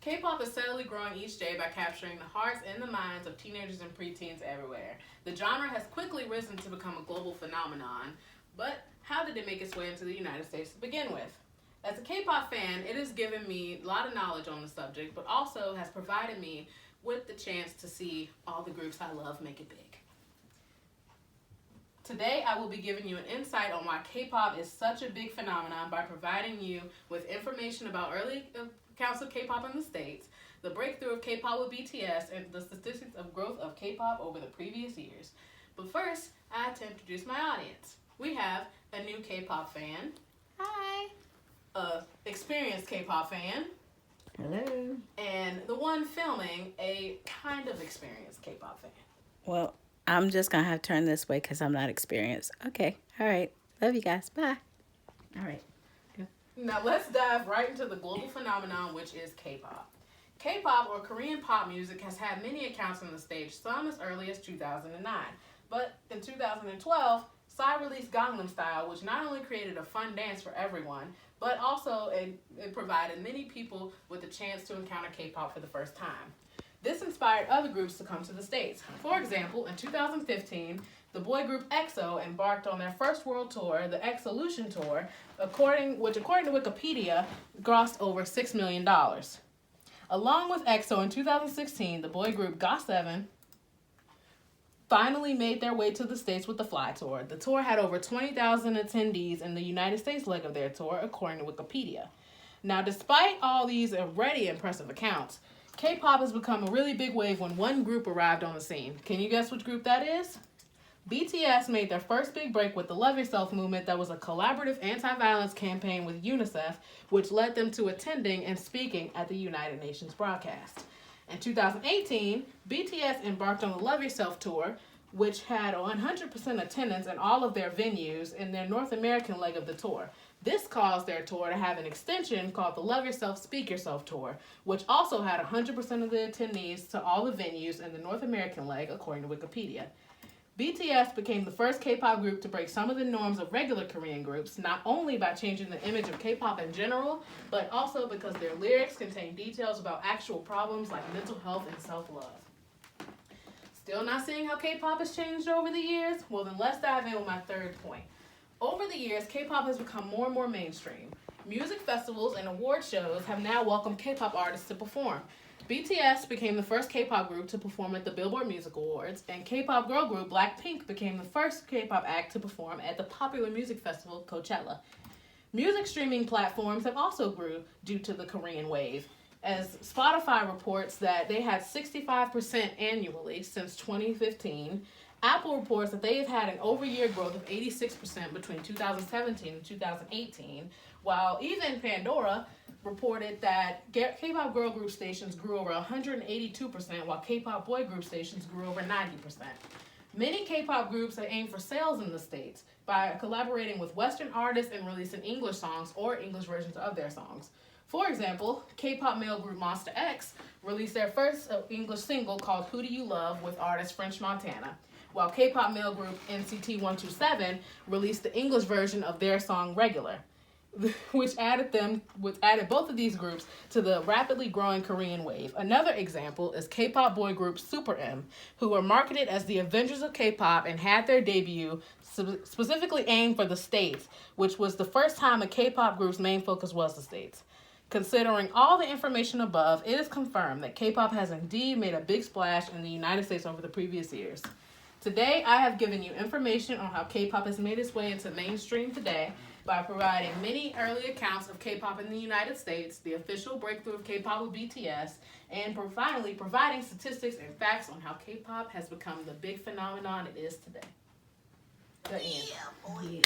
K-pop is steadily growing each day by capturing the hearts and the minds of teenagers and preteens everywhere. The genre has quickly risen to become a global phenomenon, but how did it make its way into the United States to begin with? As a K-pop fan, it has given me a lot of knowledge on the subject, but also has provided me with the chance to see all the groups I love make it big. Today, I will be giving you an insight on why K-pop is such a big phenomenon by providing you with information about early accounts of K-pop in the States, the breakthrough of K-pop with BTS, and the statistics of growth of K-pop over the previous years. But first, I have to introduce my audience. We have a new K-pop fan. Hi. A experienced K-pop fan. Hello. And the one filming a kind of experienced K-pop fan. Well, I'm just going to have to turn this way because I'm not experienced. Okay. All right. Love you guys. Bye. All right. Go. Now let's dive right into the global phenomenon, which is K-pop. K-pop, or Korean pop music, has had many accounts on the stage, some as early as 2009. But in 2012, Psy released Gangnam Style, which not only created a fun dance for everyone, but also it provided many people with a chance to encounter K-pop for the first time. This inspired other groups to come to the States. For example, in 2015, the boy group EXO embarked on their first world tour, the EXO-Lution Tour, which according to Wikipedia, grossed over $6 million. Along with EXO in 2016, the boy group GOT7 finally made their way to the States with the Fly Tour. The tour had over 20,000 attendees in the United States leg of their tour, according to Wikipedia. Now, despite all these already impressive accounts, K-pop has become a really big wave when one group arrived on the scene. Can you guess which group that is? BTS made their first big break with the Love Yourself movement that was a collaborative anti-violence campaign with UNICEF, which led them to attending and speaking at the United Nations broadcast. In 2018, BTS embarked on the Love Yourself tour, which had 100% attendance in all of their venues in their North American leg of the tour. This caused their tour to have an extension called the Love Yourself, Speak Yourself tour, which also had 100% of the attendees to all the venues in the North American leg, according to Wikipedia. BTS became the first K-pop group to break some of the norms of regular Korean groups, not only by changing the image of K-pop in general, but also because their lyrics contain details about actual problems like mental health and self-love. Still not seeing how K-pop has changed over the years? Well, then let's dive in with my third point. Over the years, K-pop has become more and more mainstream. Music festivals and award shows have now welcomed K-pop artists to perform. BTS became the first K-pop group to perform at the Billboard Music Awards, and K-pop girl group Blackpink became the first K-pop act to perform at the popular music festival Coachella. Music streaming platforms have also grew due to the Korean wave, as Spotify reports that they had 65% annually since 2015. Apple reports that they have had an over-year growth of 86% between 2017 and 2018, while even Pandora reported that K-pop girl group stations grew over 182%, while K-pop boy group stations grew over 90%. Many K-pop groups have aimed for sales in the States by collaborating with Western artists and releasing English songs or English versions of their songs. For example, K-pop male group Monsta X released their first English single called Who Do You Love with artist French Montana, while K-pop male group NCT 127 released the English version of their song Regular, which added both of these groups to the rapidly growing Korean wave. Another example is K-pop boy group Super M, who were marketed as the Avengers of K-pop and had their debut specifically aimed for the States, which was the first time a K-pop group's main focus was the States. Considering all the information above, it is confirmed that K-pop has indeed made a big splash in the United States over the previous years. Today, I have given you information on how K-pop has made its way into mainstream today by providing many early accounts of K-pop in the United States, the official breakthrough of K-pop with BTS, and finally providing statistics and facts on how K-pop has become the big phenomenon it is today. The end. Yeah, boy.